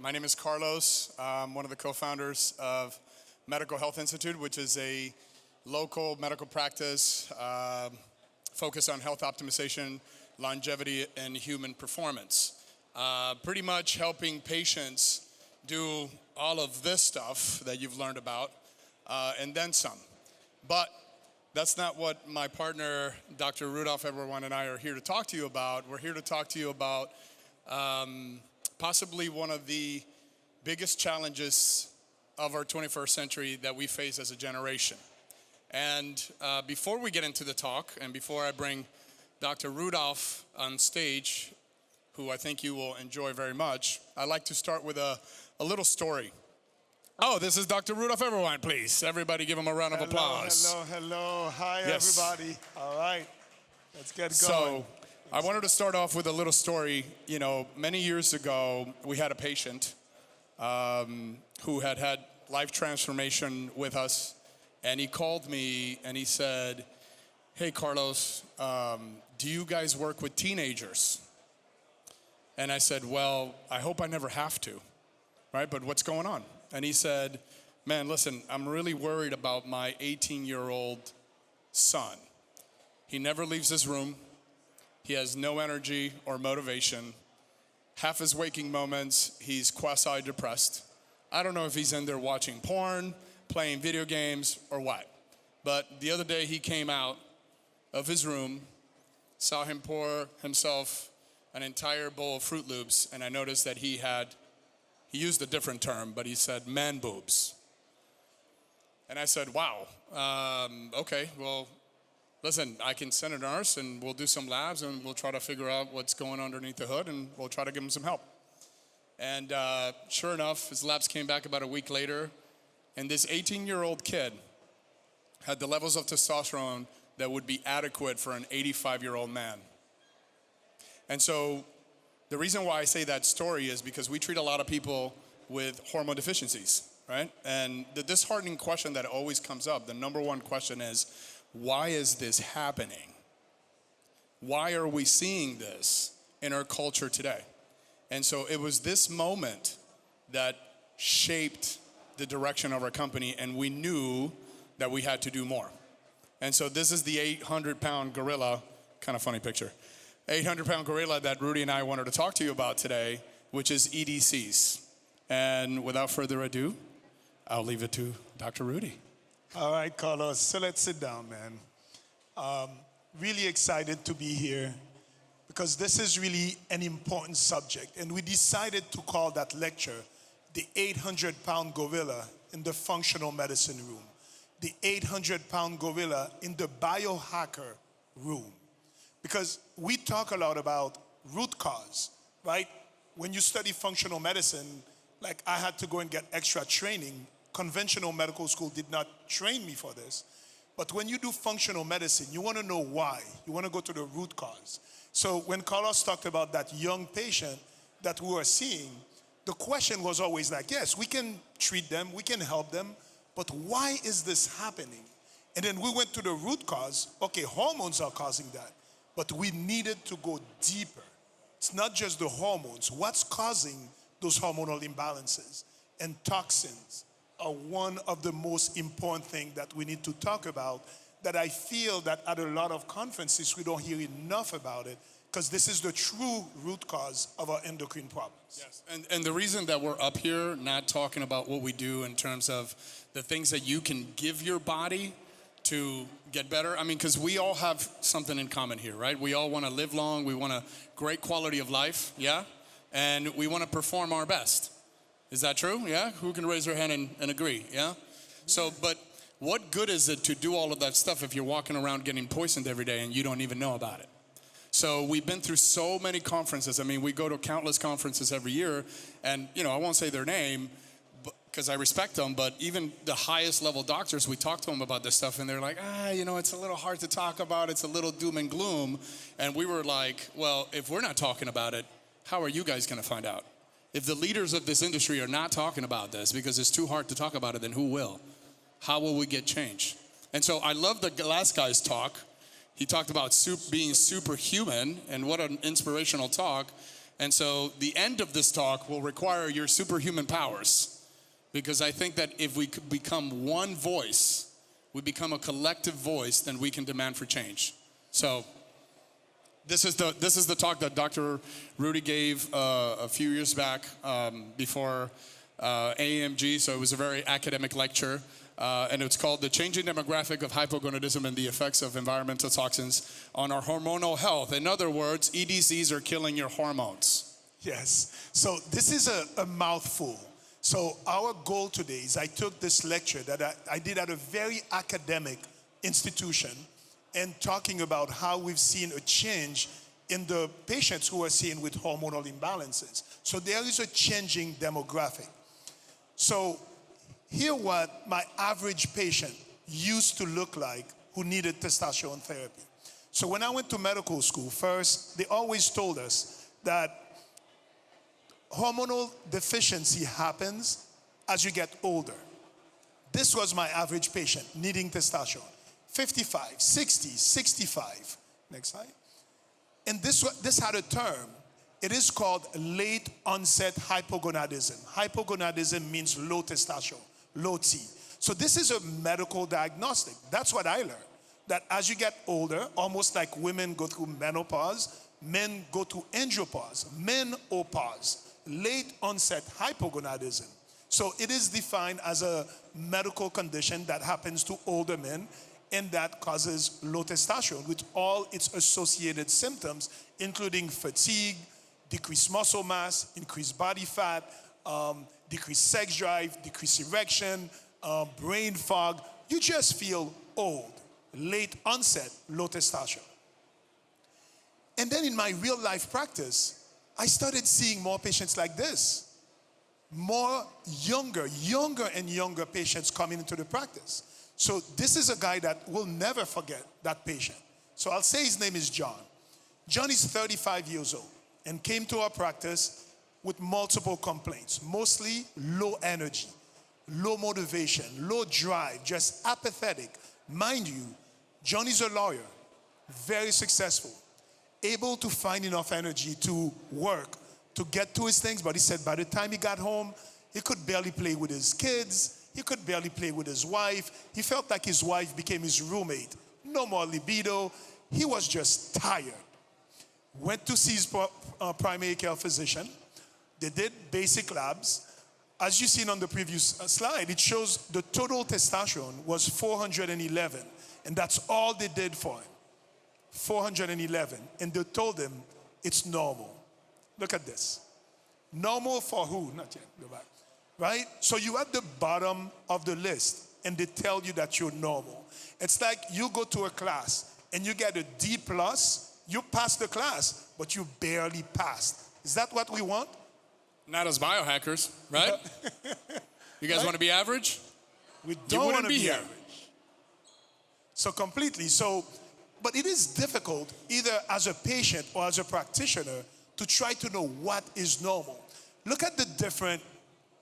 My name is Carlos. I'm one of the co-founders of Medical Health Institute, which is a local medical practice focused on health optimization, longevity, and human performance. Pretty much helping patients do all of this stuff that you've learned about, and then some. But that's not what my partner, Dr. Rudy Eberwein, and I are here to talk to you about. We're here to talk to you about possibly one of the biggest challenges of our 21st century that we face as a generation. And before we get into the talk, and before I bring Dr. Rudolph on stage, who I think you will enjoy very much, I'd like to start with a little story. Oh, this is Dr. Rudy Eberwein, please. Everybody give him a round of applause. Hello. Hi, yes. everybody. All right, let's get going. So, I wanted to start off with a little story. You know, many years ago, we had a patient who had life transformation with us, and he called me and he said, "Hey, Carlos, do you guys work with teenagers?" And I said, "Well, I hope I never have to, right? But what's going on?" And he said, "Man, listen, I'm really worried about my 18-year-old son. He never leaves his room. He has no energy or motivation. Half his waking moments, he's quasi-depressed. I don't know if he's in there watching porn, playing video games, or what. But the other day he came out of his room, saw him pour himself an entire bowl of Fruit Loops, and I noticed that he used a different term, but he said man boobs." And I said, "Wow, okay, well, listen, I can send a nurse and we'll do some labs and we'll try to figure out what's going on underneath the hood and we'll try to give him some help." And sure enough, his labs came back about a week later, and this 18-year-old kid had the levels of testosterone that would be adequate for an 85-year-old man. And so the reason why I say that story is because we treat a lot of people with hormone deficiencies, right? And the disheartening question that always comes up, the number one question is, why is this happening? Why are we seeing this in our culture today? And so it was this moment that shaped the direction of our company, and we knew that we had to do more. And so this is the 800-pound gorilla, kind of funny picture, 800-pound gorilla that Rudy and I wanted to talk to you about today, which is EDCs. And without further ado, I'll leave it to Dr. Rudy. All right, Carlos, so let's sit down, man. Really excited to be here because this is really an important subject. And we decided to call that lecture the 800-pound gorilla in the functional medicine room, the 800-pound gorilla in the biohacker room. Because we talk a lot about root cause, right? When you study functional medicine, like I had to go and get extra training. Conventional medical school did not train me for this. But when you do functional medicine, you want to know why. You want to go to the root cause. So when Carlos talked about that young patient that we were seeing, the question was always like, yes, we can treat them, we can help them, but why is this happening? And then we went to the root cause. Okay, hormones are causing that. But we needed to go deeper. It's not just the hormones. What's causing those hormonal imbalances? And toxins are one of the most important things that we need to talk about, that I feel that at a lot of conferences we don't hear enough about it, because this is the true root cause of our endocrine problems. Yes, and the reason that we're up here not talking about what we do in terms of the things that you can give your body to get better. I mean, because we all have something in common here, right? We all want to live long. We want a great quality of life, yeah? And we want to perform our best. Is that true? Yeah? Who can raise their hand and agree? Yeah? So, but what good is it to do all of that stuff if you're walking around getting poisoned every day and you don't even know about it? So we've been through so many conferences. I mean, we go to countless conferences every year, and, you know, I won't say their name, because I respect them, but even the highest level doctors, we talk to them about this stuff and they're like, you know, it's a little hard to talk about, it's a little doom and gloom. And we were like, well, if we're not talking about it, how are you guys gonna find out? If the leaders of this industry are not talking about this because it's too hard to talk about it, then who will? How will we get change? And so I love the last guy's talk. He talked about being superhuman, and what an inspirational talk. And so the end of this talk will require your superhuman powers, because I think that if we could become one voice, we become a collective voice, then we can demand for change. So this is the talk that Dr. Rudy gave a few years back before AMG, so it was a very academic lecture. And it's called The Changing Demographic of Hypogonadism and the Effects of Environmental Toxins on Our Hormonal Health. In other words, EDCs are killing your hormones. Yes. So this is a mouthful. So our goal today is I took this lecture that I did at a very academic institution and talking about how we've seen a change in the patients who are seen with hormonal imbalances. So there is a changing demographic. So here what my average patient used to look like who needed testosterone therapy. So when I went to medical school, first, they always told us that hormonal deficiency happens as you get older. This was my average patient needing testosterone. 55, 60, 65. Next slide. And this had a term. It is called late onset hypogonadism. Hypogonadism means low testosterone, low T. So this is a medical diagnostic. That's what I learned. That as you get older, almost like women go through menopause, men go through andropause, menopause, late onset hypogonadism. So it is defined as a medical condition that happens to older men and that causes low testosterone with all its associated symptoms, including fatigue, decreased muscle mass, increased body fat, decreased sex drive, decreased erection, brain fog. You just feel old, late onset, low testosterone. And then in my real life practice, I started seeing more patients like this. More younger and younger patients coming into the practice. So this is a guy that will never forget that patient. So I'll say his name is John. John is 35 years old and came to our practice with multiple complaints, mostly low energy, low motivation, low drive, just apathetic. Mind you, John is a lawyer, very successful, able to find enough energy to work, to get to his things, but he said by the time he got home, he could barely play with his kids, he could barely play with his wife. He felt like his wife became his roommate. No more libido. He was just tired. Went to see his primary care physician. They did basic labs. As you've seen on the previous slide, it shows the total testosterone was 411. And that's all they did for him. 411. And they told him it's normal. Look at this. Normal for who? Not yet. Go back. Right? So you're at the bottom of the list and they tell you that you're normal. It's like you go to a class and you get a D+, you pass the class, but you barely passed. Is that what we want? Not as biohackers, right? You guys want to be average? We don't want to be average. So completely. But it is difficult either as a patient or as a practitioner to try to know what is normal. Look at the different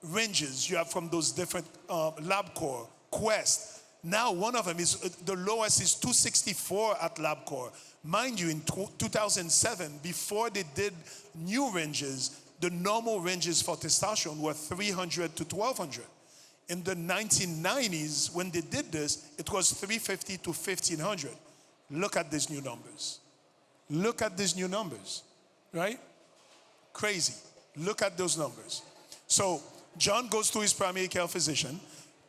ranges you have from those different LabCorp, Quest. Now one of them is, the lowest is 264 at LabCorp. Mind you, in 2007, before they did new ranges, the normal ranges for testosterone were 300 to 1200. In the 1990s, when they did this, it was 350 to 1500. Look at these new numbers. Look at these new numbers, right? Crazy. Look at those numbers. So John goes to his primary care physician,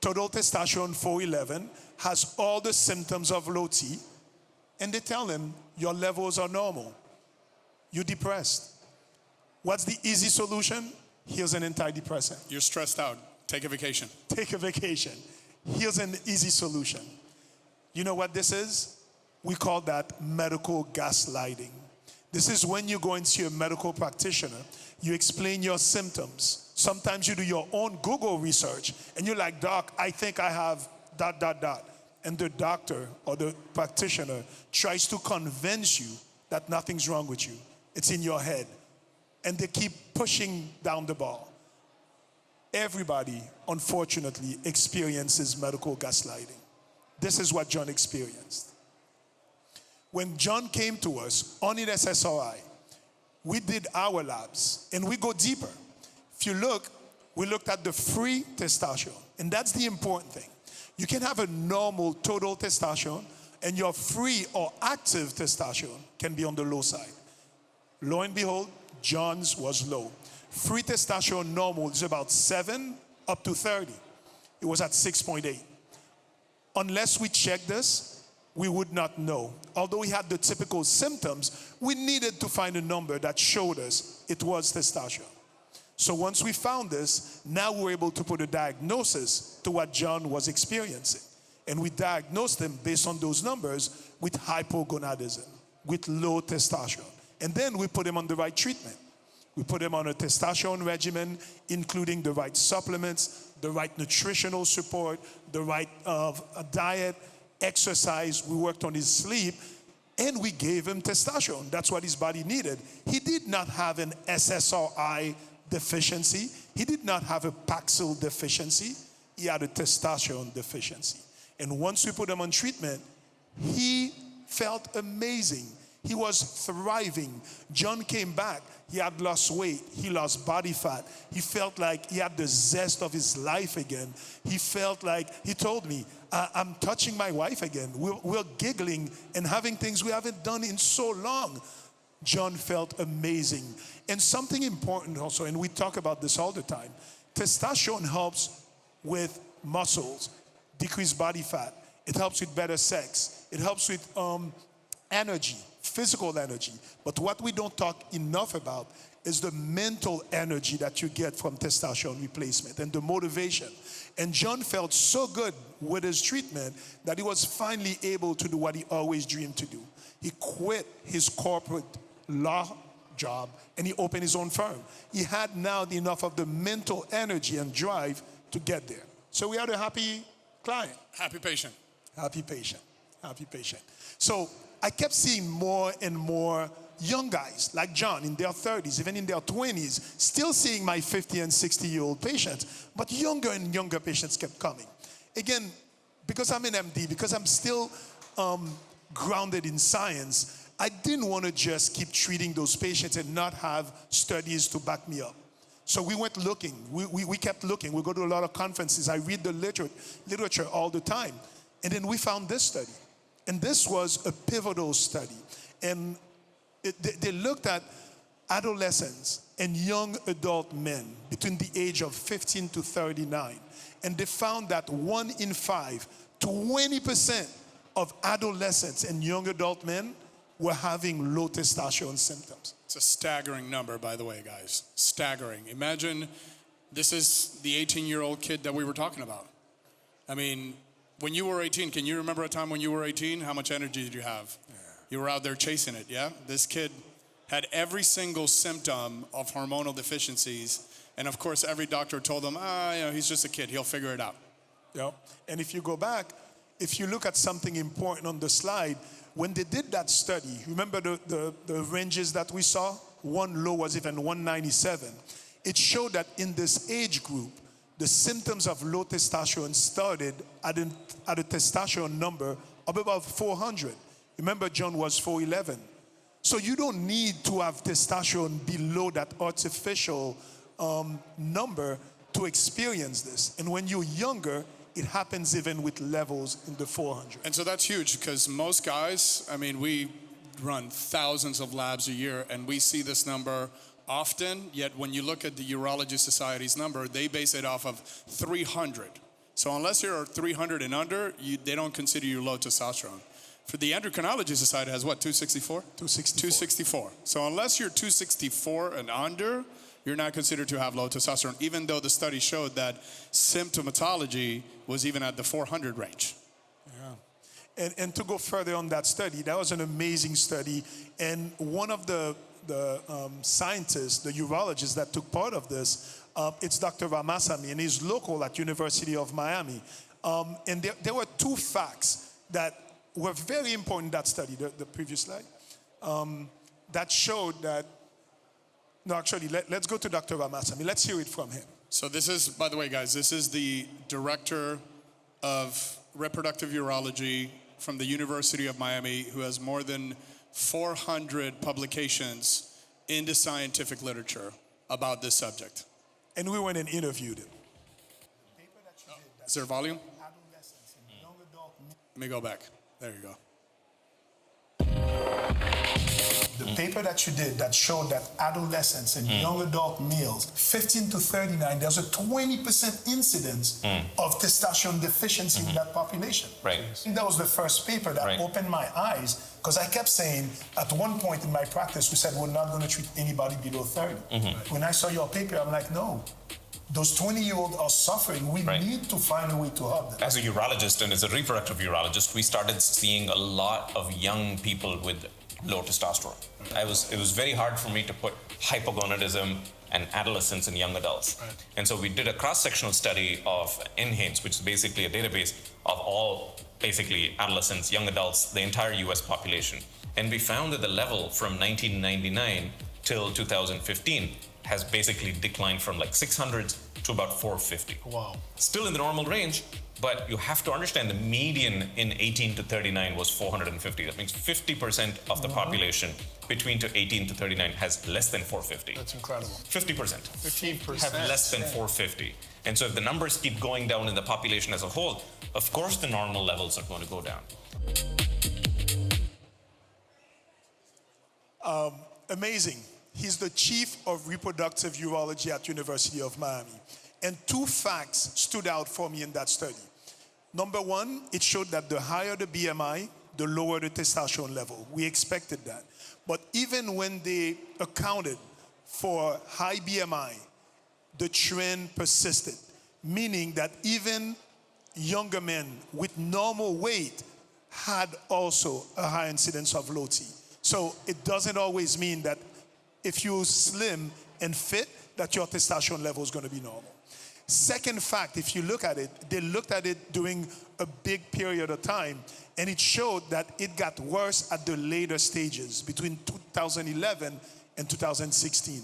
total testosterone 411, has all the symptoms of low T, and they tell him, your levels are normal. You're depressed. What's the easy solution? Here's an antidepressant. You're stressed out. Take a vacation. Take a vacation. Here's an easy solution. You know what this is? We call that medical gaslighting. This is when you go and see a medical practitioner, you explain your symptoms. Sometimes you do your own Google research and you're like, doc, I think I have ... And the doctor or the practitioner tries to convince you that nothing's wrong with you. It's in your head. And they keep pushing down the ball. Everybody, unfortunately, experiences medical gaslighting. This is what John experienced. When John came to us on an SSRI, we did our labs, and we go deeper. If you look, we looked at the free testosterone, and that's the important thing. You can have a normal total testosterone, and your free or active testosterone can be on the low side. Lo and behold, John's was low. Free testosterone normal is about 7 up to 30. It was at 6.8. Unless we check this, we would not know. Although he had the typical symptoms, we needed to find a number that showed us it was testosterone. So once we found this, now we're able to put a diagnosis to what John was experiencing. And we diagnosed him based on those numbers with hypogonadism, with low testosterone. And then we put him on the right treatment. We put him on a testosterone regimen, including the right supplements, the right nutritional support, the right diet, exercise. We worked on his sleep, and we gave him testosterone. That's what his body needed. He did not have an SSRI deficiency. He did not have a Paxil deficiency. He had a testosterone deficiency. And once we put him on treatment, he felt amazing. He was thriving. John came back. He had lost weight. He lost body fat. He felt like he had the zest of his life again. He felt like, he told me, I'm touching my wife again. We're giggling and having things we haven't done in so long. John felt amazing. And something important also, and we talk about this all the time, testosterone helps with muscles, decrease body fat. It helps with better sex. It helps with energy, physical energy. But what we don't talk enough about is the mental energy that you get from testosterone replacement and the motivation. And John felt so good with his treatment that he was finally able to do what he always dreamed to do. He quit his corporate law job and he opened his own firm. He had now enough of the mental energy and drive to get there. So we had a happy client. Happy patient. Happy patient. Happy patient. So I kept seeing more and more young guys like John in their 30s, even in their 20s, still seeing my 50 and 60-year-old patients, but younger and younger patients kept coming. Again, because I'm an MD, because I'm still grounded in science, I didn't want to just keep treating those patients and not have studies to back me up. So we went looking. We kept looking. We go to a lot of conferences. I read the literature all the time. And then we found this study. And this was a pivotal study. And they looked at adolescents and young adult men between the age of 15 to 39. And they found that 1 in 5, 20% of adolescents and young adult men were having low testosterone symptoms. It's a staggering number, by the way, guys. Staggering. Imagine this is the 18-year-old kid that we were talking about. I mean, when you were 18, can you remember a time when you were 18? How much energy did you have? Yeah. You were out there chasing it, yeah? This kid had every single symptom of hormonal deficiencies. And of course, every doctor told him, he's just a kid. He'll figure it out. Yeah. And if you go back, if you look at something important on the slide, when they did that study, remember the ranges that we saw? One low was even 197. It showed that in this age group, the symptoms of low testosterone started at a testosterone number of about 400. Remember, John was 411. So you don't need to have testosterone below that artificial number to experience this. And when you're younger, it happens even with levels in the 400. And so that's huge because most guys, I mean, we run thousands of labs a year and we see this number often, yet when you look at the Urology Society's number, they base it off of 300. So unless you're 300 and under, they don't consider you low testosterone. For the Endocrinology Society has what, 264? 264. 264. So unless you're 264 and under, you're not considered to have low testosterone, even though the study showed that symptomatology was even at the 400 range. Yeah. And to go further on that study, that was an amazing study. And one of the scientists, the urologist that took part of this, it's Dr. Ramasamy, and he's local at University of Miami. And there were 2 facts that were very important in that study, the previous slide, that showed that. No, actually, let's go to Dr. Ramasamy. Let's hear it from him. So this is, by the way, guys, this is the director of reproductive urology from the University of Miami who has more than 400 publications in the scientific literature about this subject. And we went and interviewed him. Is there volume? Let me go back. There you go. The paper that you did that showed that adolescents and young adult males, 15 to 39, there's a 20% incidence of testosterone deficiency in that population. Right. I think that was the first paper that opened my eyes, because I kept saying, at one point in my practice, we said we're not going to treat anybody below 30. When I saw your paper, I'm like, no. Those 20-year-olds are suffering. We need to find a way to help them. As a urologist and as a reproductive urologist, we started seeing a lot of young people with low testosterone. It was very hard for me to put hypogonadism and adolescents and young adults. And so we did a cross-sectional study of NHANES, which is basically a database of all basically adolescents, young adults, the entire US population. And we found that the level from 1999 till 2015 has basically declined from like 600 to about 450. Wow. Still in the normal range, but you have to understand the median in 18 to 39 was 450. That means 50% of the population between 18 to 39 has less than 450. That's incredible. 50%. 15% have less than 450. And so if the numbers keep going down in the population as a whole, of course the normal levels are going to go down. Amazing. He's the chief of reproductive urology at University of Miami. And two facts stood out for me in that study. Number one, it showed that the higher the BMI, the lower the testosterone level. We expected that. But even when they accounted for high BMI, the trend persisted, meaning that even younger men with normal weight had also a high incidence of low T. So it doesn't always mean that if you're slim and fit, that your testosterone level is going to be normal. Second fact, if you look at it, they looked at it during a big period of time, and it showed that it got worse at the later stages between 2011 and 2016,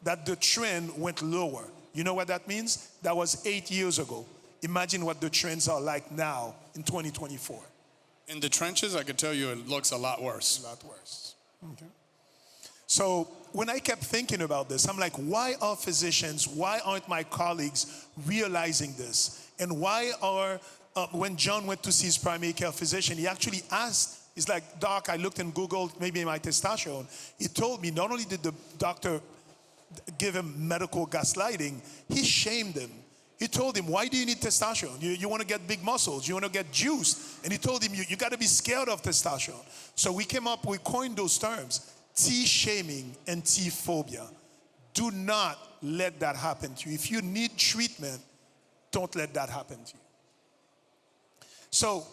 that the trend went lower. You know what that means? That was 8 years ago. Imagine what the trends are like now in 2024. In the trenches, I can tell you it looks a lot worse. A lot worse. Okay. So when I kept thinking about this, I'm like, why are physicians, why aren't my colleagues realizing this? And why are, when John went to see his primary care physician, he actually asked, he's like, Doc, I looked in Google, maybe my testosterone. He told me, not only did the doctor give him medical gaslighting, he shamed him. He told him, why do you need testosterone? You want to get big muscles, you want to get juice. And he told him, you got to be scared of testosterone. So we coined those terms. T-shaming and T-phobia. Do not let that happen to you. If you need treatment, don't let that happen to you. So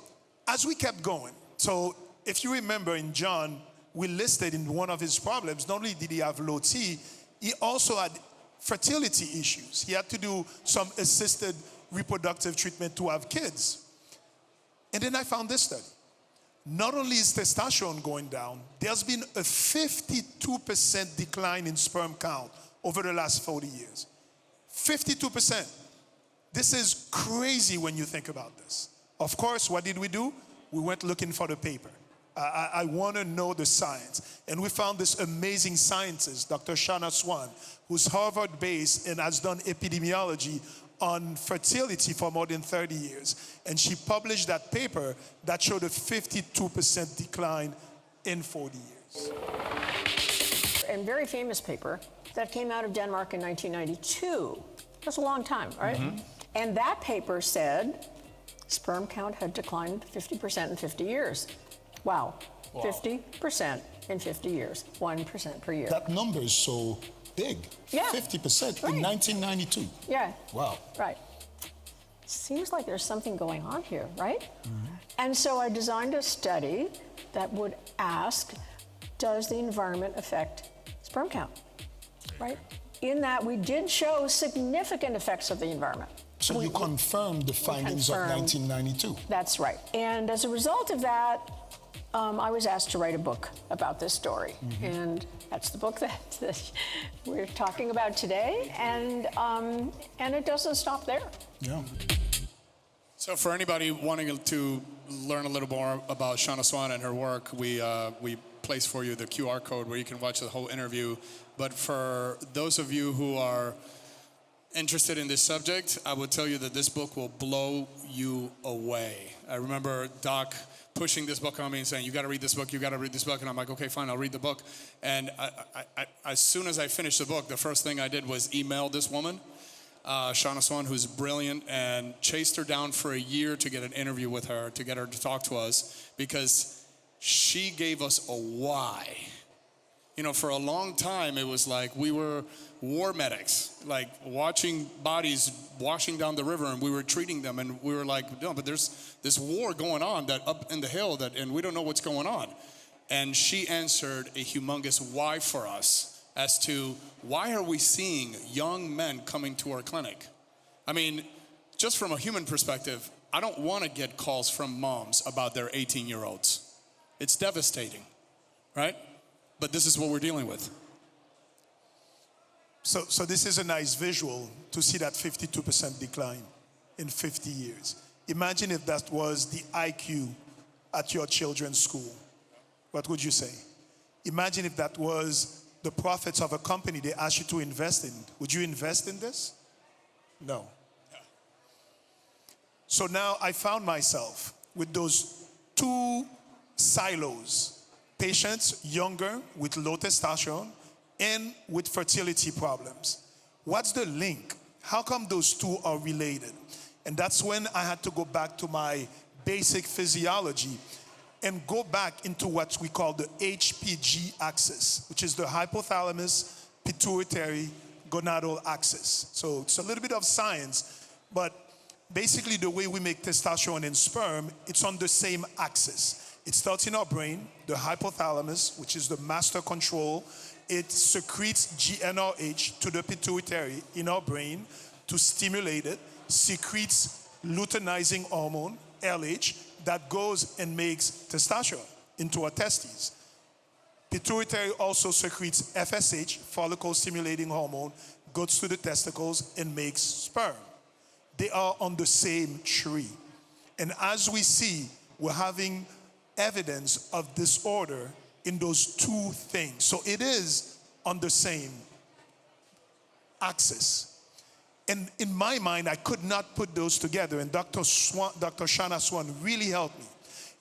as we kept going, so if you remember in John, we listed in one of his problems, not only did he have low T, he also had fertility issues. He had to do some assisted reproductive treatment to have kids. And then I found this study. Not only is testosterone going down, there's been a 52% decline in sperm count over the last 40 years. 52%. This is crazy when you think about this. Of course, what did we do? We went looking for the paper. I want to know the science. And we found this amazing scientist, Dr. Shanna Swan, who's Harvard-based and has done epidemiology on fertility for more than 30 years. And she published that paper that showed a 52% decline in 40 years. A very famous paper that came out of Denmark in 1992. That's a long time, right? Mm-hmm. And that paper said sperm count had declined 50% in 50 years. Wow. 50% in 50 years, 1% per year. That number is so big. Yeah. 50% right. in 1992. Yeah. Wow. Right. Seems like there's something going on here, right? Mm-hmm. And so I designed a study that would ask, does the environment affect sperm count, right? In that we did show significant effects of the environment. So you confirmed the findings of 1992. That's right. And as a result of that, I was asked to write a book about this story. Mm-hmm. And that's the book that we're talking about today. And it doesn't stop there. Yeah. So for anybody wanting to learn a little more about Shanna Swan and her work, we place for you the QR code where you can watch the whole interview. But for those of you who are interested in this subject, I would tell you that this book will blow you away. I remember Doc pushing this book on me and saying, you got to read this book, you got to read this book. And I'm like, okay, fine, I'll read the book. And as soon as I finished the book, the first thing I did was email this woman, Shauna Swan, who's brilliant, and chased her down for a year to get an interview with her, to get her to talk to us, because she gave us a why. You know, for a long time, it was like we were war medics, like watching bodies washing down the river, and we were treating them, and we were like, no, but there's this war going on that up in the hill, and we don't know what's going on. And she answered a humongous why for us as to why are we seeing young men coming to our clinic? I mean, just from a human perspective, I don't want to get calls from moms about their 18-year-olds. It's devastating, right? But this is what we're dealing with. So this is a nice visual to see that 52% decline in 50 years. Imagine if that was the IQ at your children's school. What would you say? Imagine if that was the profits of a company they asked you to invest in. Would you invest in this? No. Yeah. So now I found myself with those two silos. Patients younger with low testosterone and with fertility problems. What's the link? How come those two are related? And that's when I had to go back to my basic physiology and go back into what we call the HPG axis, which is the hypothalamus pituitary gonadal axis. So it's a little bit of science, but basically the way we make testosterone in sperm, it's on the same axis. It starts in our brain, the hypothalamus, which is the master control. It secretes GnRH to the pituitary in our brain to stimulate it, secretes luteinizing hormone, LH, that goes and makes testosterone into our testes. Pituitary also secretes FSH, follicle stimulating hormone, goes to the testicles and makes sperm. They are on the same tree. And as we see, we're having evidence of disorder in those two things. So it is on the same axis. And in my mind, I could not put those together. And Dr. Shauna Swan really helped me.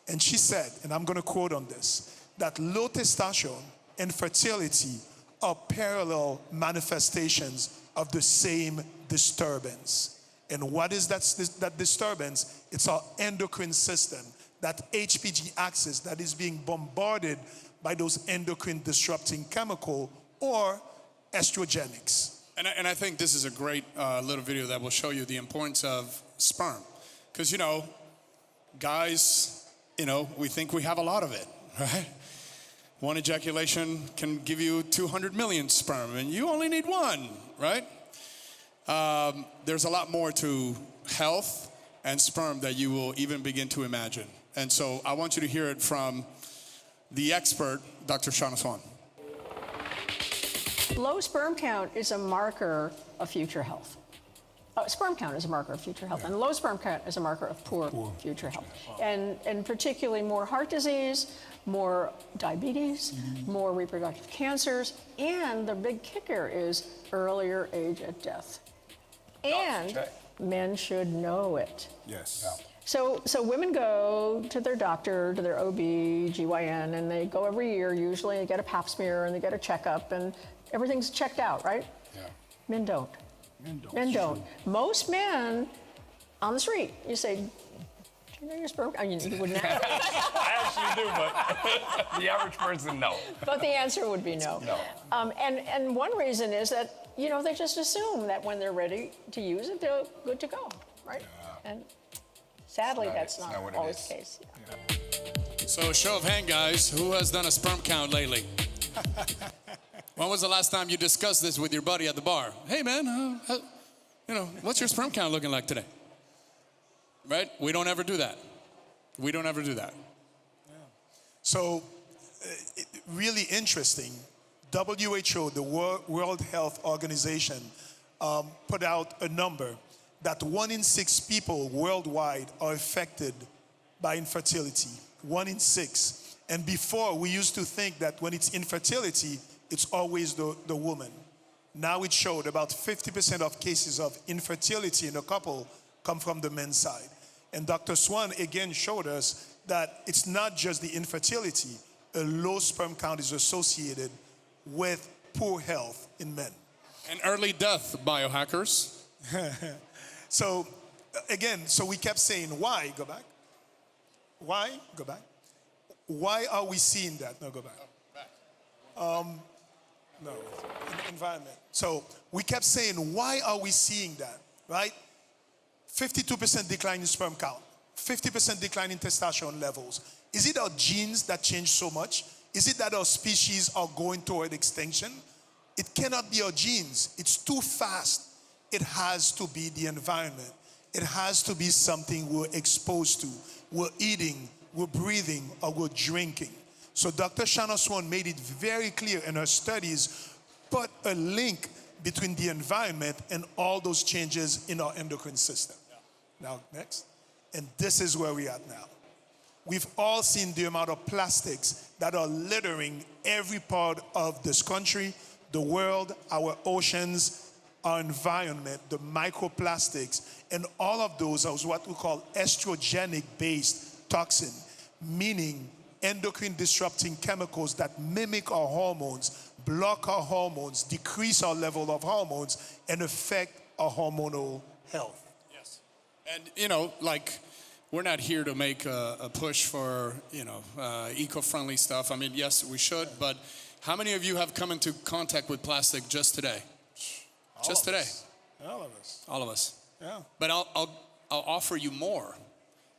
And she said, and I'm going to quote on this, that low testosterone and fertility are parallel manifestations of the same disturbance. And what is that disturbance? It's our endocrine system, that HPG axis that is being bombarded by those endocrine-disrupting chemical or estrogenics. And I think this is a great little video that will show you the importance of sperm. Because, you know, guys, you know, we think we have a lot of it, right? One ejaculation can give you 200 million sperm, and you only need one, right? There's a lot more to health and sperm that you will even begin to imagine. And so I want you to hear it from the expert, Dr. Shauna Swan. Low sperm count is a marker of future health. Sperm count is a marker of future health, and low sperm count is a marker of poor future health. And particularly more heart disease, more diabetes, more reproductive cancers, and the big kicker is earlier age at death. And men should know it. Yes. Yeah. So women go to their doctor, to their OB, GYN, and they go every year usually, and get a pap smear and they get a checkup and everything's checked out, right? Yeah. Men don't. Men don't. Most men on the street, you say, do you know your sperm? I mean, you wouldn't ask. I actually do, but the average person, no. But the answer would be no. No. And one reason is that, you know, they just assume that when they're ready to use it, they're good to go, right? Yeah. And sadly, that's It's not not what it always is. the case. Yeah. So show of hand, guys, who has done a sperm count lately? When was the last time you discussed this with your buddy at the bar? Hey, man, you know, what's your sperm count looking like today? Right? We don't ever do that. We don't ever do that. Yeah. So, really interesting. WHO, the World Health Organization, put out a number that 1 in 6 people worldwide are affected by infertility. 1 in 6. And before, we used to think that when it's infertility, it's always the woman. Now it showed about 50% of cases of infertility in a couple come from the men's side. And Dr. Swan again showed us that it's not just the infertility. A low sperm count is associated with poor health in men. And early death, biohackers. So again, so we kept saying, why? Go back. Why? Go back. Why are we seeing that? No, go back. No, environment. So we kept saying, why are we seeing that, right? 52% decline in sperm count, 50% decline in testosterone levels. Is it our genes that change so much? Is it that our species are going toward extinction? It cannot be our genes. It's too fast. It has to be the environment. It has to be something we're exposed to. We're eating, we're breathing, or we're drinking. So Dr. Shanna Swan made it very clear in her studies, put a link between the environment and all those changes in our endocrine system. Now, next. And this is where we're at now. We've all seen the amount of plastics that are littering every part of this country, the world, our oceans, our environment, the microplastics, and all of those are what we call estrogenic-based toxin, meaning endocrine-disrupting chemicals that mimic our hormones, block our hormones, decrease our level of hormones, and affect our hormonal health. Yes. And, you know, like, we're not here to make a push for, you know, eco-friendly stuff. I mean, yes, we should, but how many of you have come into contact with plastic just today? Just today. All of us. All of us. Yeah. But I'll offer you more.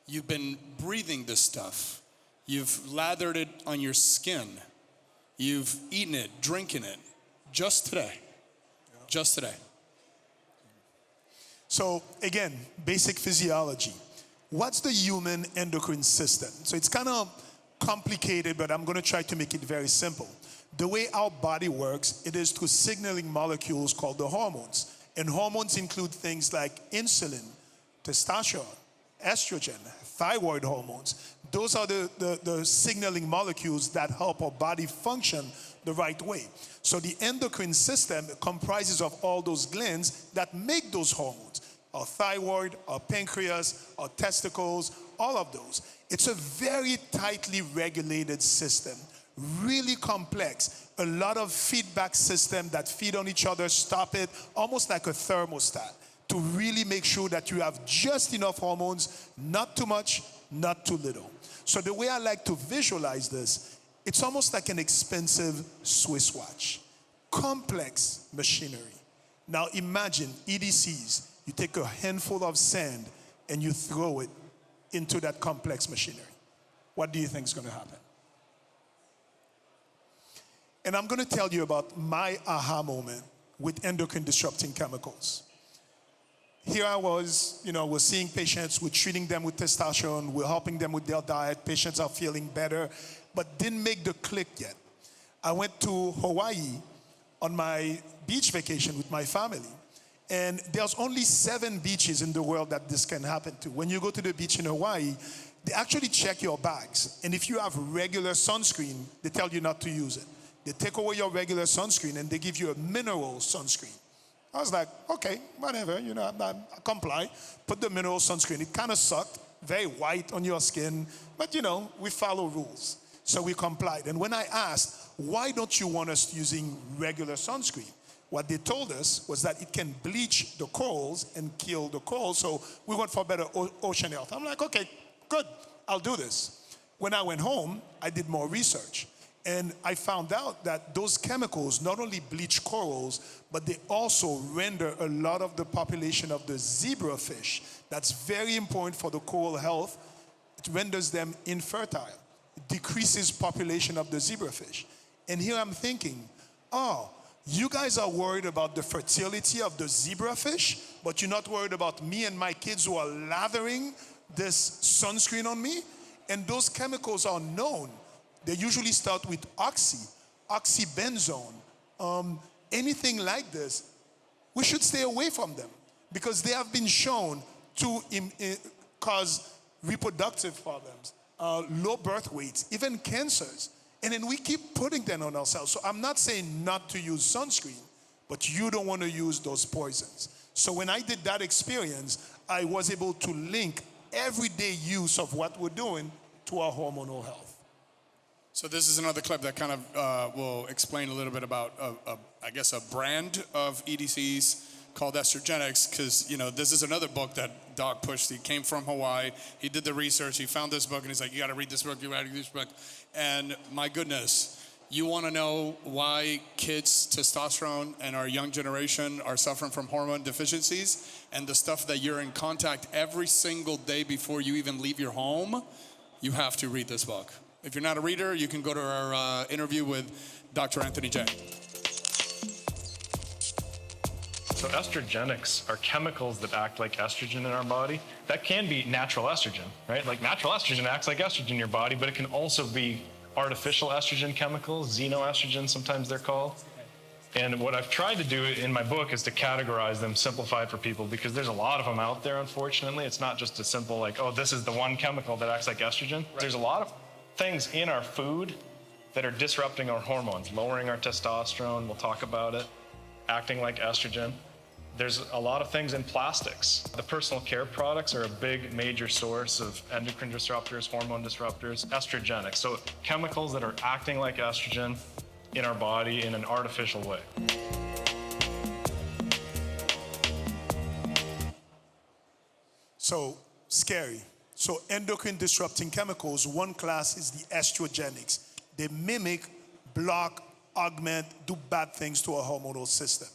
You've been breathing this stuff. You've lathered it on your skin. You've eaten it, drinking it, just today. Yeah. Just today. So again, basic physiology. What's the human endocrine system? So it's kind of complicated, but I'm going to try to make it very simple. The way our body works, it is through signaling molecules called the hormones. And hormones include things like insulin, testosterone, estrogen, thyroid hormones. Those are the signaling molecules that help our body function the right way. So the endocrine system comprises of all those glands that make those hormones. Our thyroid, our pancreas, our testicles, all of those. It's a very tightly regulated system, really complex. A lot of feedback systems that feed on each other, stop it, almost like a thermostat, to really make sure that you have just enough hormones, not too much, not too little. So the way I like to visualize this, it's almost like an expensive Swiss watch. Complex machinery. Now imagine EDCs. You take a handful of sand and you throw it into that complex machinery. What do you think is going to happen? And I'm going to tell you about my aha moment with endocrine disrupting chemicals. Here I was, you know, we're seeing patients, we're treating them with testosterone, we're helping them with their diet, patients are feeling better, but didn't make the click yet. I went to Hawaii on my beach vacation with my family. And there's only 7 beaches in the world that this can happen to. When you go to the beach in Hawaii, they actually check your bags. And if you have regular sunscreen, they tell you not to use it. They take away your regular sunscreen and they give you a mineral sunscreen. I was like, okay, whatever, you know, I comply. Put the mineral sunscreen. It kind of sucked, very white on your skin. But, you know, we follow rules. So we complied. And when I asked, why don't you want us using regular sunscreen? What they told us was that it can bleach the corals and kill the corals, so we went for better ocean health. I'm like, okay, good, I'll do this. When I went home, I did more research, and I found out that those chemicals not only bleach corals, but they also render a lot of the population of the zebrafish. That's very important for the coral health. It renders them infertile. It decreases population of the zebrafish. And here I'm thinking, oh, you guys are worried about the fertility of the zebrafish, but you're not worried about me and my kids who are lathering this sunscreen on me? And those chemicals are known. They usually start with oxybenzone, anything like this. We should stay away from them because they have been shown to cause reproductive problems, low birth weights, even cancers. And then we keep putting them on ourselves. So I'm not saying not to use sunscreen, but you don't want to use those poisons. So when I did that experience, I was able to link everyday use of what we're doing to our hormonal health. So this is another clip that kind of will explain a little bit about, I guess, a brand of EDCs called Estrogenics, because, you know, this is another book that Doc pushed. He came from Hawaii. He did the research. He found this book, and he's like, you got to read this book. You got to read this book. And my goodness, you want to know why kids' testosterone and our young generation are suffering from hormone deficiencies and the stuff that you're in contact every single day before you even leave your home? You have to read this book. If you're not a reader, you can go to our interview with Dr. Anthony J. So estrogenics are chemicals that act like estrogen in our body. That can be natural estrogen, right? Like natural estrogen acts like estrogen in your body, but it can also be artificial estrogen chemicals, xenoestrogen sometimes they're called. And what I've tried to do in my book is to categorize them, simplify it for people, because there's a lot of them out there, unfortunately. It's not just a simple like, oh, this is the one chemical that acts like estrogen. Right. There's a lot of things in our food that are disrupting our hormones, lowering our testosterone, we'll talk about it, acting like estrogen. There's a lot of things in plastics. The personal care products are a big major source of endocrine disruptors, hormone disruptors, estrogenics. So chemicals that are acting like estrogen in our body in an artificial way. So scary. So endocrine disrupting chemicals, one class is the estrogenics. They mimic, block, augment, do bad things to our hormonal system.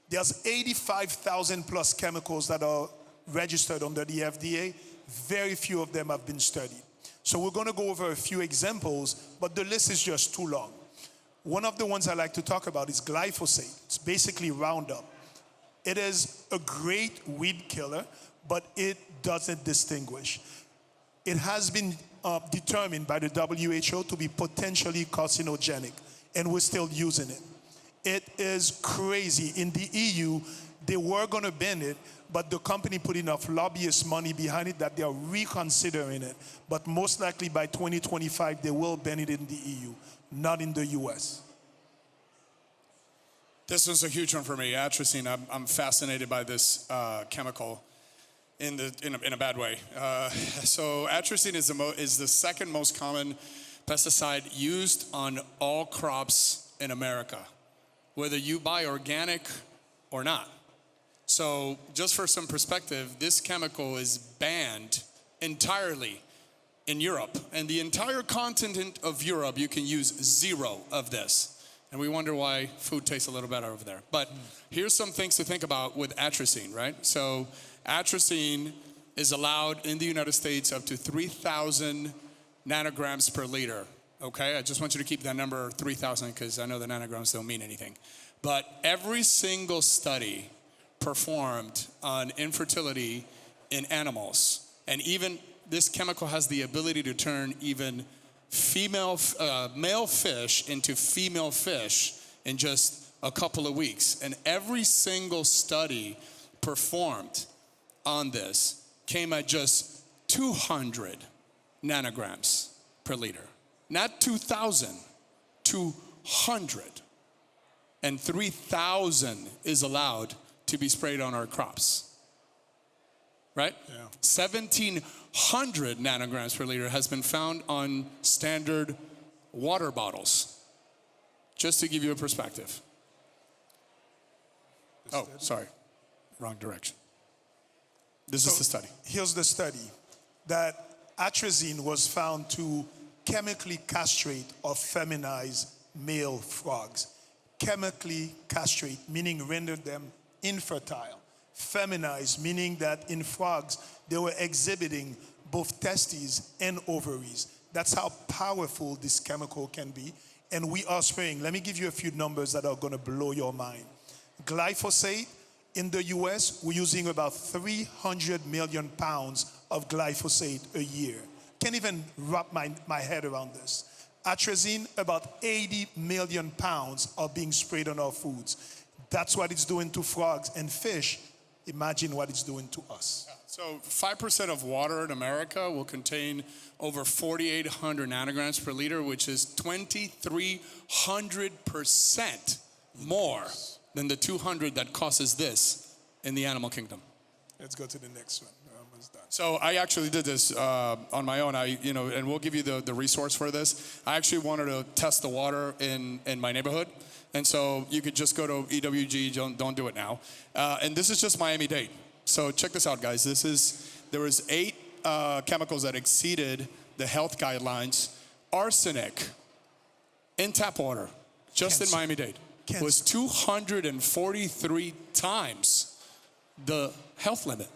There's 85,000 plus chemicals that are registered under the FDA. Very few of them have been studied. So we're going to go over a few examples, but the list is just too long. One of the ones I like to talk about is glyphosate. It's basically Roundup. It is a great weed killer, but it doesn't distinguish. It has been determined by the WHO to be potentially carcinogenic, and we're still using it. It is crazy. In the EU, they were going to ban it, but the company put enough lobbyist money behind it that they are reconsidering it. But most likely by 2025, they will ban it in the EU, not in the US. This was a huge one for me, atrazine. I'm fascinated by this chemical in a bad way. So atrazine is the second most common pesticide used on all crops in America, whether you buy organic or not. So just for some perspective, this chemical is banned entirely in Europe. And the entire continent of Europe, you can use 0 of this. And we wonder why food tastes a little better over there. But here's some things to think about with atrazine, right? So atrazine is allowed in the United States up to 3,000 nanograms per liter. Okay, I just want you to keep that number 3,000 because I know the nanograms don't mean anything. But every single study performed on infertility in animals, and even this chemical has the ability to turn even male fish into female fish in just a couple of weeks. And every single study performed on this came at just 200 nanograms per liter. Not 2,000, 200. And 3,000 is allowed to be sprayed on our crops. Right? Yeah. 1,700 nanograms per liter has been found on standard water bottles. Just to give you a perspective. Oh, sorry. Wrong direction. This is the study. Here's the study that atrazine was found to chemically castrate or feminize male frogs. Chemically castrate, meaning render them infertile. Feminize, meaning that in frogs, they were exhibiting both testes and ovaries. That's how powerful this chemical can be. And we are spraying. Let me give you a few numbers that are going to blow your mind. Glyphosate, in the US, we're using about 300 million pounds of glyphosate a year. Can't even wrap my head around this. Atrazine, about 80 million pounds are being sprayed on our foods. That's what it's doing to frogs and fish. Imagine what it's doing to us. So 5% of water in America will contain over 4,800 nanograms per liter, which is 2,300% more than the 200 that causes this in the animal kingdom. Let's go to the next one. We're almost done. So I actually did this on my own. And we'll give you the resource for this. I actually wanted to test the water in my neighborhood. And so you could just go to EWG, don't do it now. And this is just Miami-Dade. So check this out, guys. There was 8 chemicals that exceeded the health guidelines. Arsenic in tap water, just in Miami-Dade, was 243 times the health limit.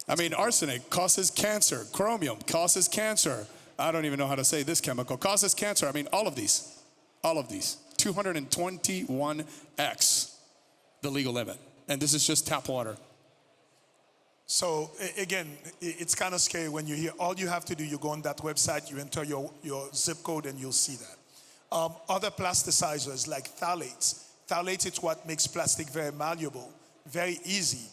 I mean, arsenic causes cancer. Chromium causes cancer. I don't even know how to say this chemical. Causes cancer. I mean, all of these. 221x the legal limit. And this is just tap water. So again, it's kind of scary when you hear, all you have to do, you go on that website, you enter your zip code and you'll see that. Other plasticizers like phthalates. Phthalates is what makes plastic very malleable, very easy.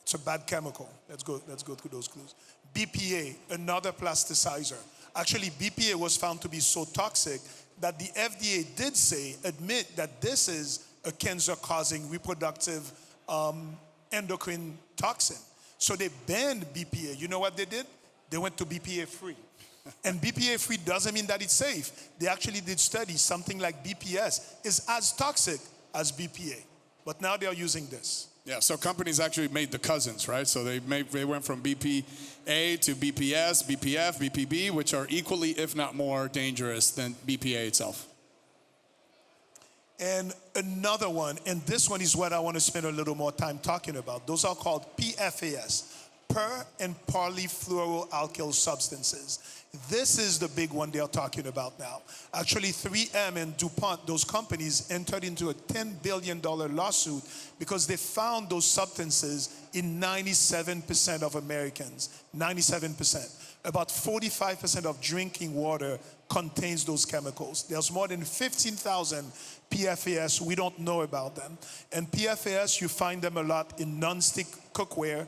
It's a bad chemical. Let's go through those clues. BPA, another plasticizer. Actually, BPA was found to be so toxic that the FDA did admit that this is a cancer-causing reproductive endocrine toxin. So they banned BPA. You know what they did? They went to BPA-free. And BPA-free doesn't mean that it's safe. They actually did studies. Something like BPS is as toxic as BPA. But now they are using this. Yeah, so companies actually made the cousins, right? So they went from BPA to BPS, BPF, BPB, which are equally, if not more, dangerous than BPA itself. And another one, and this one is what I want to spend a little more time talking about. Those are called PFAS, per and polyfluoroalkyl substances. This is the big one they are talking about now. Actually, 3M and DuPont, those companies, entered into a $10 billion lawsuit because they found those substances in 97% of Americans. 97%. About 45% of drinking water contains those chemicals. There's more than 15,000 PFAS. We don't know about them. And PFAS, you find them a lot in non-stick cookware,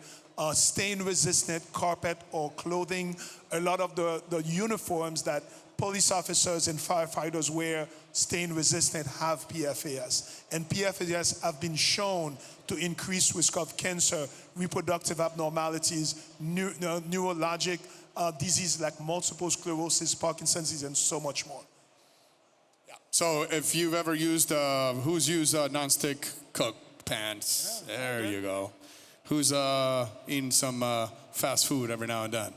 stain-resistant carpet or clothing. A lot of the uniforms that police officers and firefighters wear, stain-resistant, have PFAS. And PFAS have been shown to increase risk of cancer, reproductive abnormalities, neurologic disease like multiple sclerosis, Parkinson's disease, and so much more. Yeah. So if you've ever used, who's used non-stick cook pans? Yeah, there you go. Who's eating some fast food every now and then?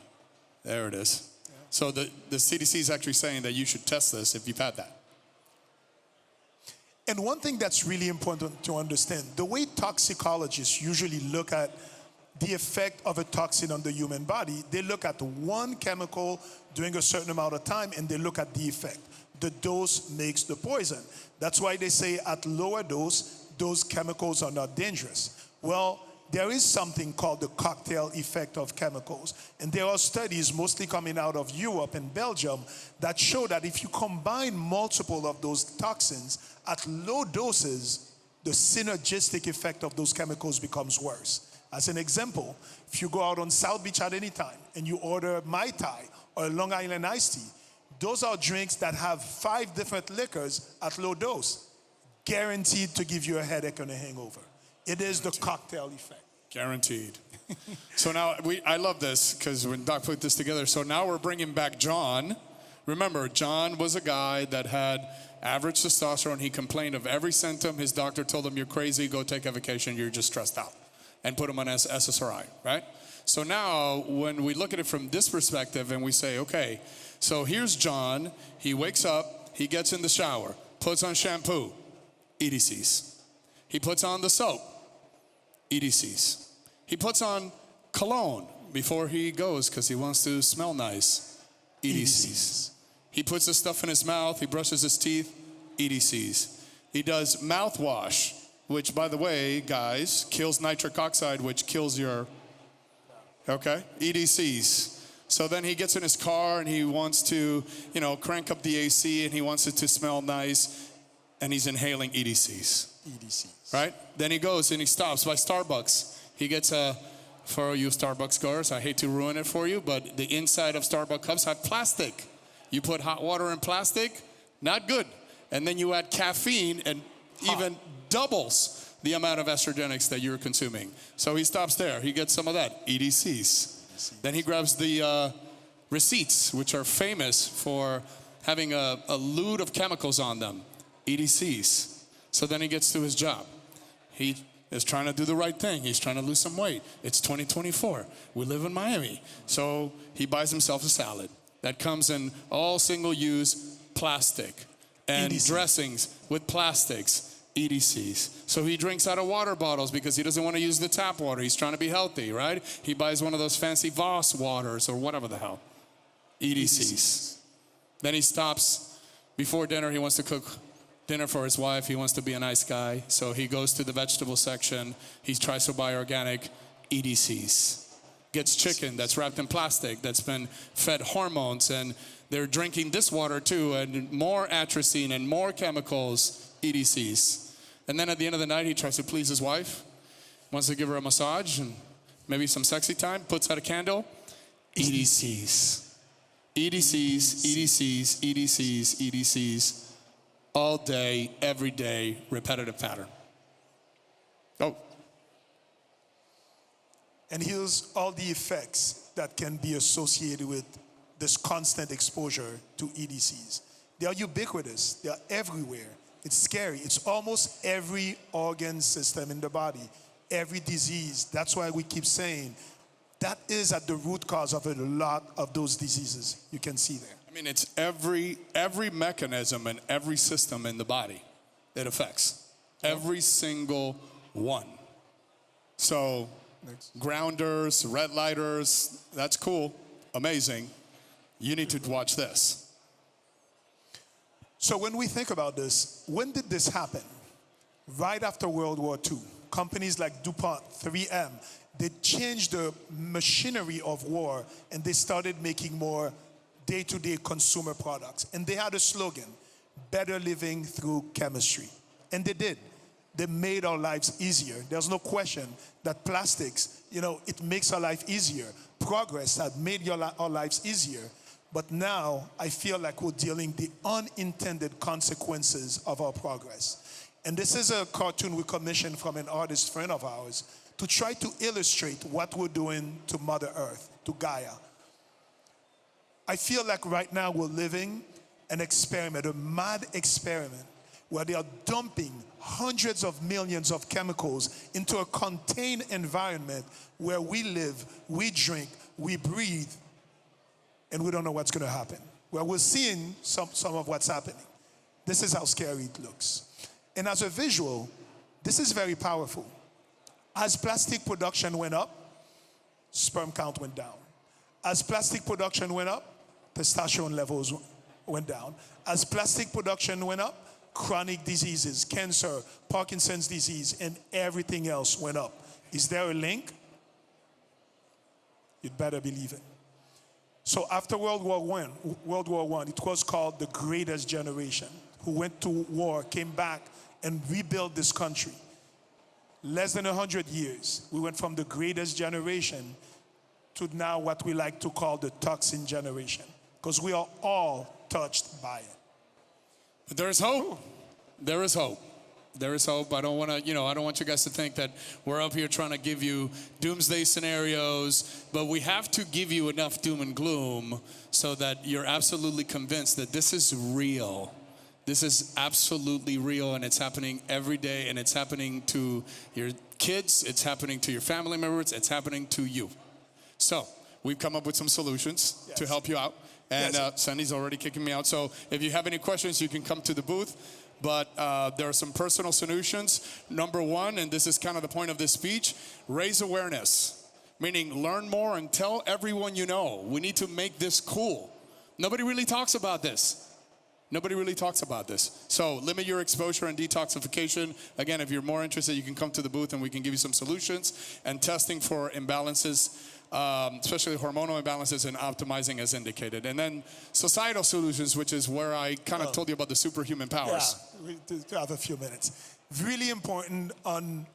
There it is. Yeah. So the CDC is actually saying that you should test this if you've had that. And one thing that's really important to understand, the way toxicologists usually look at the effect of a toxin on the human body, they look at one chemical during a certain amount of time and they look at the effect. The dose makes the poison. That's why they say at lower dose, those chemicals are not dangerous. Well, there is something called the cocktail effect of chemicals. And there are studies mostly coming out of Europe and Belgium that show that if you combine multiple of those toxins at low doses, the synergistic effect of those chemicals becomes worse. As an example, if you go out on South Beach at any time and you order Mai Tai or Long Island iced tea, those are drinks that have 5 different liquors at low dose, guaranteed to give you a headache and a hangover. It is the cocktail effect. Guaranteed. So now, I love this because when Doc put this together, so now we're bringing back John. Remember, John was a guy that had average testosterone. He complained of every symptom. His doctor told him, you're crazy, go take a vacation, you're just stressed out. And put him on SSRI, right? So now, when we look at it from this perspective and we say, okay, so here's John. He wakes up, he gets in the shower, puts on shampoo, EDCs. He puts on the soap, EDCs. He puts on cologne before he goes because he wants to smell nice, EDCs. He puts this stuff in his mouth, he brushes his teeth, EDCs. He does mouthwash, which, by the way, guys, kills nitric oxide, which kills your, okay, EDCs. So then he gets in his car and he wants to, crank up the AC and he wants it to smell nice, and he's inhaling EDCs. EDCs. Right? Then he goes and he stops by Starbucks. He gets a For you Starbucks goers, I hate to ruin it for you, but the inside of Starbucks cups have plastic. You put hot water in plastic, not good. And then you add caffeine and even doubles the amount of estrogenics that you're consuming. So he stops there. He gets some of that, EDCs. Then he grabs the receipts, which are famous for having a load of chemicals on them, EDCs. So then he gets to his job. He is trying to do the right thing. He's trying to lose some weight. It's 2024. We live in Miami. So he buys himself a salad that comes in all single-use plastic and EDC. dressings with plastics, EDCs. So he drinks out of water bottles because he doesn't want to use the tap water. He's trying to be healthy, right? He buys one of those fancy Voss waters or whatever the hell, EDCs. Then he stops before dinner. He wants to cook dinner for his wife. He wants to be a nice guy. So he goes to the vegetable section. He tries to buy organic, EDCs. Gets chicken that's wrapped in plastic, that's been fed hormones, and they're drinking this water too, and more atrazine and more chemicals, EDCs. And then at the end of the night, he tries to please his wife, wants to give her a massage and maybe some sexy time, puts out a candle, EDCs. EDCs, EDCs, EDCs, EDCs, all day, every day, repetitive pattern. Oh. And here's all the effects that can be associated with this constant exposure to EDCs. They are ubiquitous. They are everywhere. It's scary. It's almost every organ system in the body, every disease. That's why we keep saying that is at the root cause of a lot of those diseases you can see there. I mean, it's every mechanism and every system in the body it affects. Every single one. So grounders, red lighters, that's cool, amazing. You need to watch this. So when we think about this, when did this happen? Right after World War II. Companies like DuPont, 3M, they changed the machinery of war and they started making more day-to-day consumer products. And they had a slogan, better living through chemistry. And they did. They made our lives easier. There's no question that plastics, it makes our life easier. Progress had made our lives easier. But now I feel like we're dealing the unintended consequences of our progress. And this is a cartoon we commissioned from an artist friend of ours to try to illustrate what we're doing to Mother Earth, to Gaia. I feel like right now we're living an experiment, a mad experiment, where they are dumping hundreds of millions of chemicals into a contained environment where we live, we drink, we breathe, and we don't know what's going to happen. Well, we're seeing some of what's happening. This is how scary it looks. And as a visual, this is very powerful. As plastic production went up, sperm count went down. As plastic production went up, testosterone levels went down. As plastic production went up, chronic diseases, cancer, Parkinson's disease, and everything else went up. Is there a link? You'd better believe it. So after World War I, it was called the greatest generation, who went to war, came back, and rebuilt this country. Less than 100 years, we went from the greatest generation to now what we like to call the toxin generation, because we are all touched by it. But there is hope. There is hope. There is hope. I don't want to, I don't want you guys to think that we're up here trying to give you doomsday scenarios, but we have to give you enough doom and gloom so that you're absolutely convinced that this is real. This is absolutely real, and it's happening every day, and it's happening to your kids, it's happening to your family members, it's happening to you. So we've come up with some solutions to help you out. And Sandy's already kicking me out. So if you have any questions, you can come to the booth. But there are some personal solutions. Number one, and this is kind of the point of this speech, raise awareness. Meaning learn more and tell everyone you know. We need to make this cool. Nobody really talks about this. Nobody really talks about this. So limit your exposure and detoxification. Again, if you're more interested, you can come to the booth and we can give you some solutions. And testing for imbalances, especially hormonal imbalances, and optimizing as indicated. And then societal solutions, which is where I kind of told you about the superhuman powers. Yeah, we have a few minutes. Really important on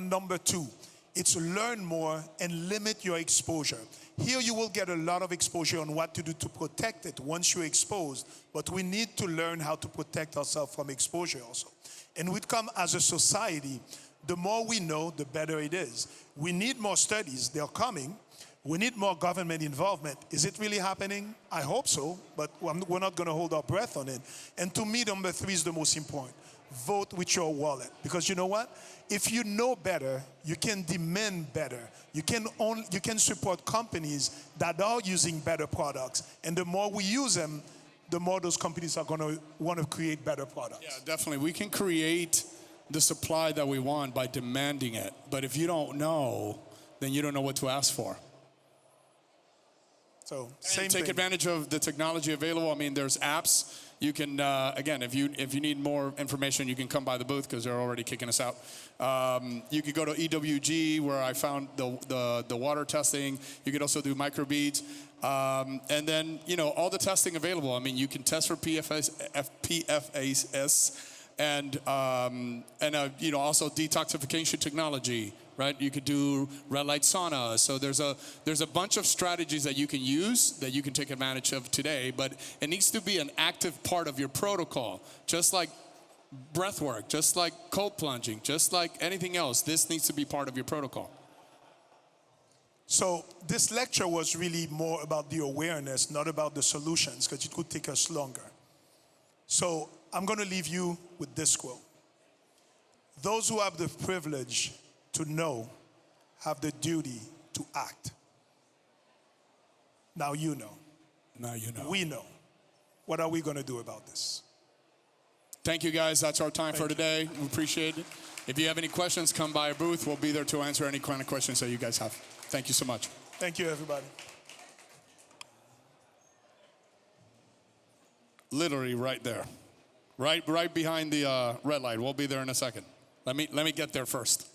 number 2. It's learn more and limit your exposure. Here you will get a lot of exposure on what to do to protect it once you're exposed, but we need to learn how to protect ourselves from exposure also. And we come as a society, the more we know, the better it is. We need more studies, they're coming. We need more government involvement. Is it really happening? I hope so, but we're not gonna hold our breath on it. And to me, number 3 is the most important. Vote with your wallet. Because you know what? If you know better, you can demand better. You can support companies that are using better products. And the more we use them, the more those companies are gonna wanna create better products. Yeah, definitely. We can create the supply that we want by demanding it. But if you don't know, then you don't know what to ask for. So same Take thing. advantage of the technology available. I mean, there's apps. You can, again, if you need more information, you can come by the booth because they're already kicking us out. You could go to EWG where I found the water testing. You could also do microbeads. And then, you know, all the testing available. I mean, you can test for PFAS and you know, also detoxification technology. Right, you could do red light sauna. So there's a bunch of strategies that you can use that you can take advantage of today, but it needs to be an active part of your protocol, just like breath work, just like cold plunging, just like anything else. This needs to be part of your protocol. So this lecture was really more about the awareness, not about the solutions, because it could take us longer. So I'm going to leave you with this quote. Those who have the privilege to know have the duty to act. Now you know. Now you know. We know. What are we going to do about this? Thank you, guys. That's our time for today. We appreciate it. If you have any questions, come by our booth. We'll be there to answer any kind of questions that you guys have. Thank you so much. Thank you, everybody. Literally right there. Right behind the red light. We'll be there in a second. Let me get there first.